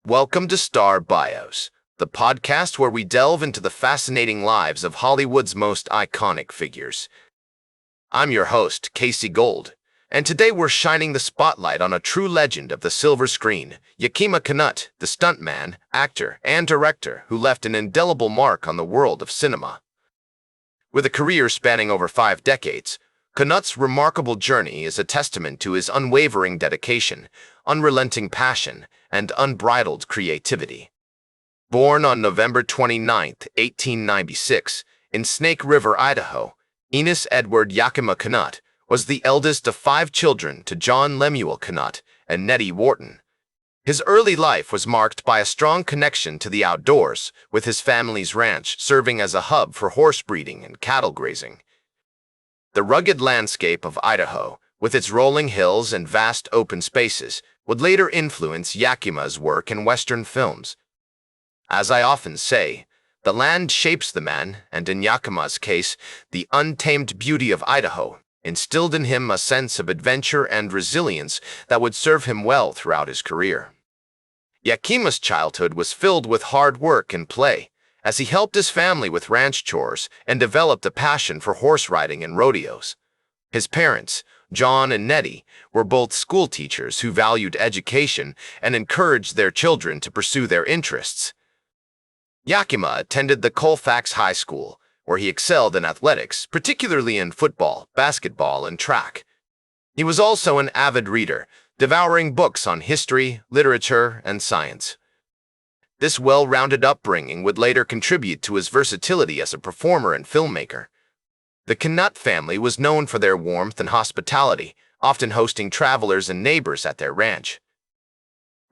Welcome to Star Bios, the podcast where we delve into the fascinating lives of Hollywood's most iconic figures. I'm your host, Casey Gold, and today we're shining the spotlight on a true legend of the silver screen, Yakima Canutt, the stuntman, actor, and director who left an indelible mark on the world of cinema. With a career spanning over 5 decades, Canutt's remarkable journey is a testament to his unwavering dedication, unrelenting passion, and unbridled creativity. Born on November 29, 1896, in Snake River, Idaho, Enos Edward Yakima Canutt was the eldest of 5 children to John Lemuel Canutt and Nettie Wharton. His early life was marked by a strong connection to the outdoors, with his family's ranch serving as a hub for horse breeding and cattle grazing. The rugged landscape of Idaho, with its rolling hills and vast open spaces, would later influence Yakima's work in Western films. As I often say, the land shapes the man, and in Yakima's case, the untamed beauty of Idaho instilled in him a sense of adventure and resilience that would serve him well throughout his career. Yakima's childhood was filled with hard work and play, as he helped his family with ranch chores and developed a passion for horse riding and rodeos. His parents, John and Nettie, were both school teachers who valued education and encouraged their children to pursue their interests. Yakima attended the Colfax High School, where he excelled in athletics, particularly in football, basketball, and track. He was also an avid reader, devouring books on history, literature, and science. This well-rounded upbringing would later contribute to his versatility as a performer and filmmaker. The Canutt family was known for their warmth and hospitality, often hosting travelers and neighbors at their ranch.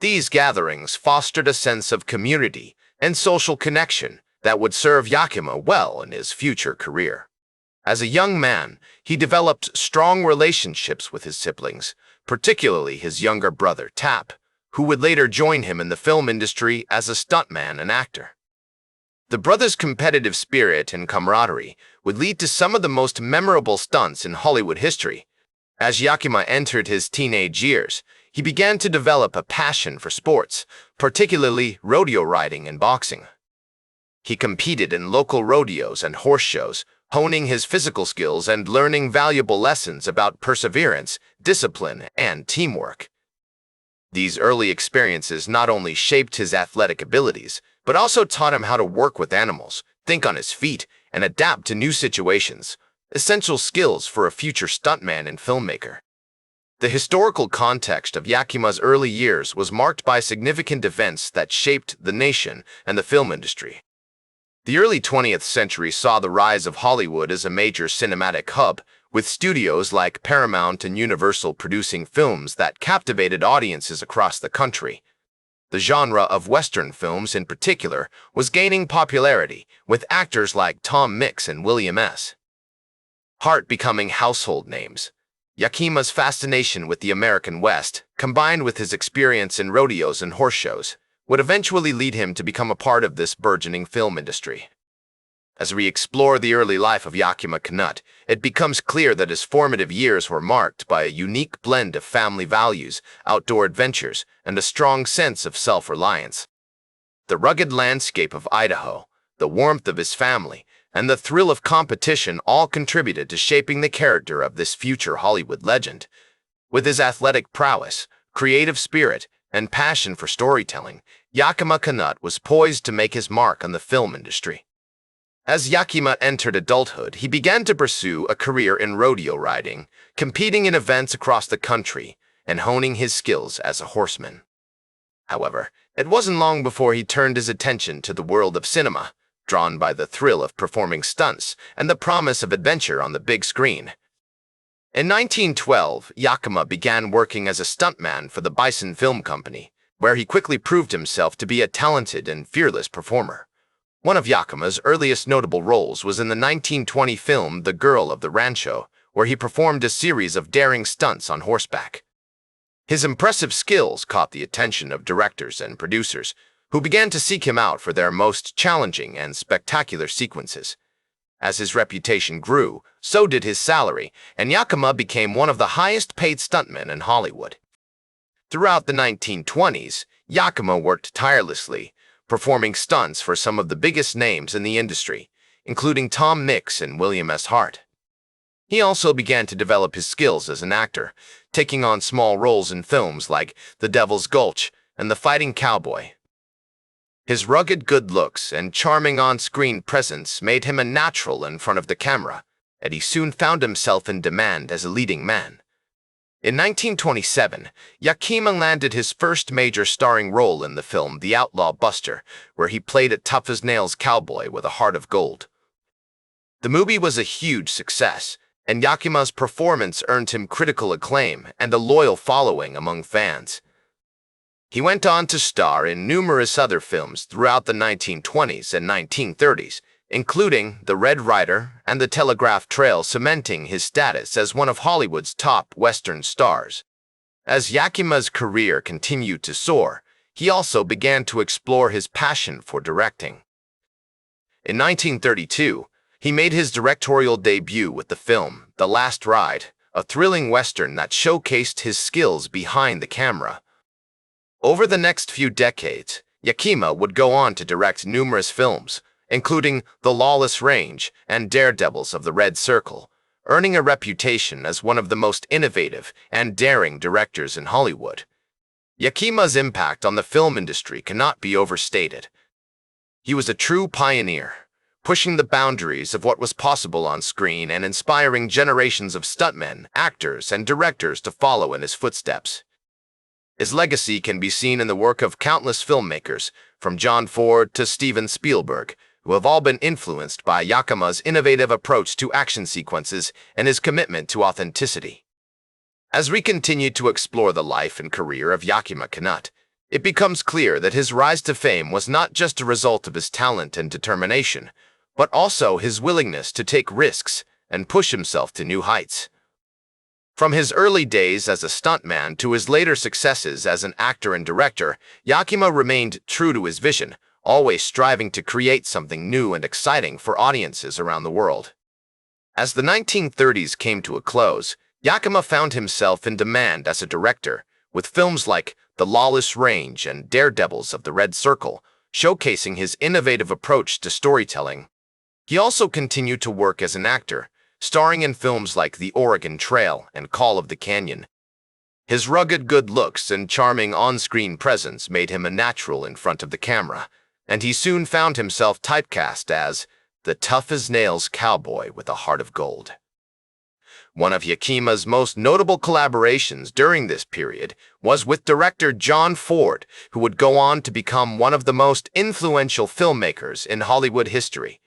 These gatherings fostered a sense of community and social connection that would serve Yakima well in his future career. As a young man, he developed strong relationships with his siblings, particularly his younger brother, Tap, who would later join him in the film industry as a stuntman and actor. The brothers' competitive spirit and camaraderie would lead to some of the most memorable stunts in Hollywood history. As Yakima entered his teenage years, he began to develop a passion for sports, particularly rodeo riding and boxing. He competed in local rodeos and horse shows, honing his physical skills and learning valuable lessons about perseverance, discipline, and teamwork. These early experiences not only shaped his athletic abilities, but also taught him how to work with animals, think on his feet, and adapt to new situations, essential skills for a future stuntman and filmmaker. The historical context of Yakima's early years was marked by significant events that shaped the nation and the film industry. The early 20th century saw the rise of Hollywood as a major cinematic hub, with studios like Paramount and Universal producing films that captivated audiences across the country. The genre of Western films in particular was gaining popularity, with actors like Tom Mix and William S. Hart becoming household names. Yakima's fascination with the American West, combined with his experience in rodeos and horse shows, would eventually lead him to become a part of this burgeoning film industry. As we explore the early life of Yakima Canutt, it becomes clear that his formative years were marked by a unique blend of family values, outdoor adventures, and a strong sense of self-reliance. The rugged landscape of Idaho, the warmth of his family, and the thrill of competition all contributed to shaping the character of this future Hollywood legend. With his athletic prowess, creative spirit, and passion for storytelling, Yakima Canutt was poised to make his mark on the film industry. As Yakima entered adulthood, he began to pursue a career in rodeo riding, competing in events across the country, and honing his skills as a horseman. However, it wasn't long before he turned his attention to the world of cinema, drawn by the thrill of performing stunts and the promise of adventure on the big screen. In 1912, Yakima began working as a stuntman for the Bison Film Company, where he quickly proved himself to be a talented and fearless performer. One of Yakima's earliest notable roles was in the 1920 film The Girl of the Rancho, where he performed a series of daring stunts on horseback. His impressive skills caught the attention of directors and producers, who began to seek him out for their most challenging and spectacular sequences. As his reputation grew, so did his salary, and Yakima became one of the highest-paid stuntmen in Hollywood. Throughout the 1920s, Yakima worked tirelessly, performing stunts for some of the biggest names in the industry, including Tom Mix and William S. Hart. He also began to develop his skills as an actor, taking on small roles in films like The Devil's Gulch and The Fighting Cowboy. His rugged good looks and charming on-screen presence made him a natural in front of the camera, and he soon found himself in demand as a leading man. In 1927, Yakima landed his first major starring role in the film The Outlaw Buster, where he played a tough-as-nails cowboy with a heart of gold. The movie was a huge success, and Yakima's performance earned him critical acclaim and a loyal following among fans. He went on to star in numerous other films throughout the 1920s and 1930s, including The Red Ryder and The Telegraph Trail, cementing his status as one of Hollywood's top Western stars. As Yakima's career continued to soar, he also began to explore his passion for directing. In 1932, he made his directorial debut with the film The Last Ride, a thrilling Western that showcased his skills behind the camera. Over the next few decades, Yakima would go on to direct numerous films, including The Lawless Range and Daredevils of the Red Circle, earning a reputation as one of the most innovative and daring directors in Hollywood. Yakima's impact on the film industry cannot be overstated. He was a true pioneer, pushing the boundaries of what was possible on screen and inspiring generations of stuntmen, actors, and directors to follow in his footsteps. His legacy can be seen in the work of countless filmmakers, from John Ford to Steven Spielberg, who have all been influenced by Yakima's innovative approach to action sequences and his commitment to authenticity. As we continue to explore the life and career of Yakima Canutt, it becomes clear that his rise to fame was not just a result of his talent and determination, but also his willingness to take risks and push himself to new heights. From his early days as a stuntman to his later successes as an actor and director, Yakima remained true to his vision, always striving to create something new and exciting for audiences around the world. As the 1930s came to a close, Yakima found himself in demand as a director, with films like The Lawless Range and Daredevils of the Red Circle, showcasing his innovative approach to storytelling. He also continued to work as an actor, starring in films like The Oregon Trail and Call of the Canyon. His rugged good looks and charming on-screen presence made him a natural in front of the camera, and he soon found himself typecast as the tough-as-nails cowboy with a heart of gold. One of Yakima's most notable collaborations during this period was with director John Ford, who would go on to become one of the most influential filmmakers in Hollywood history.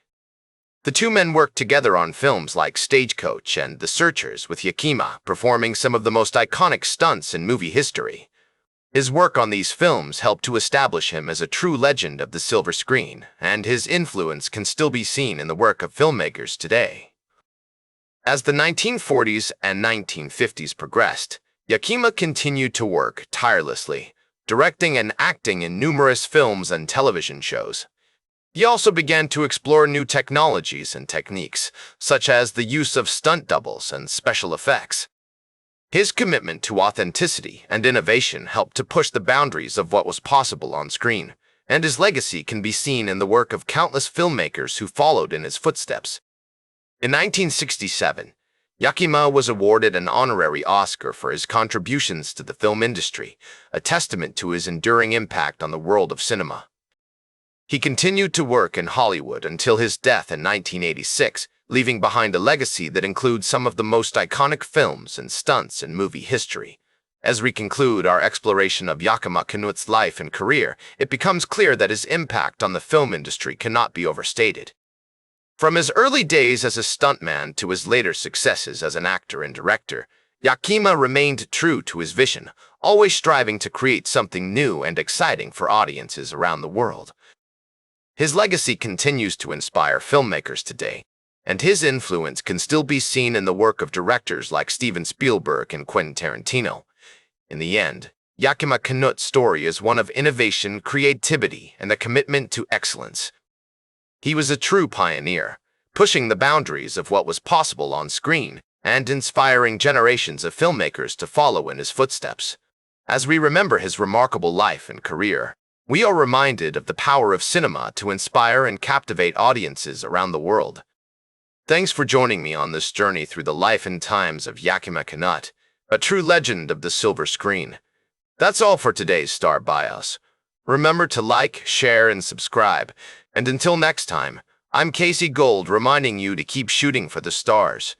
The two men worked together on films like Stagecoach and The Searchers, with Yakima performing some of the most iconic stunts in movie history. His work on these films helped to establish him as a true legend of the silver screen, and his influence can still be seen in the work of filmmakers today. As the 1940s and 1950s progressed, Yakima continued to work tirelessly, directing and acting in numerous films and television shows. He also began to explore new technologies and techniques, such as the use of stunt doubles and special effects. His commitment to authenticity and innovation helped to push the boundaries of what was possible on screen, and his legacy can be seen in the work of countless filmmakers who followed in his footsteps. In 1967, Yakima was awarded an honorary Oscar for his contributions to the film industry, a testament to his enduring impact on the world of cinema. He continued to work in Hollywood until his death in 1986, leaving behind a legacy that includes some of the most iconic films and stunts in movie history. As we conclude our exploration of Yakima Canutt's life and career, it becomes clear that his impact on the film industry cannot be overstated. From his early days as a stuntman to his later successes as an actor and director, Yakima remained true to his vision, always striving to create something new and exciting for audiences around the world. His legacy continues to inspire filmmakers today, and his influence can still be seen in the work of directors like Steven Spielberg and Quentin Tarantino. In the end, Yakima Canutt's story is one of innovation, creativity, and a commitment to excellence. He was a true pioneer, pushing the boundaries of what was possible on screen and inspiring generations of filmmakers to follow in his footsteps. As we remember his remarkable life and career, we are reminded of the power of cinema to inspire and captivate audiences around the world. Thanks for joining me on this journey through the life and times of Yakima Canutt, a true legend of the silver screen. That's all for today's Star Bios. Remember to like, share, and subscribe. And until next time, I'm Casey Gold reminding you to keep shooting for the stars.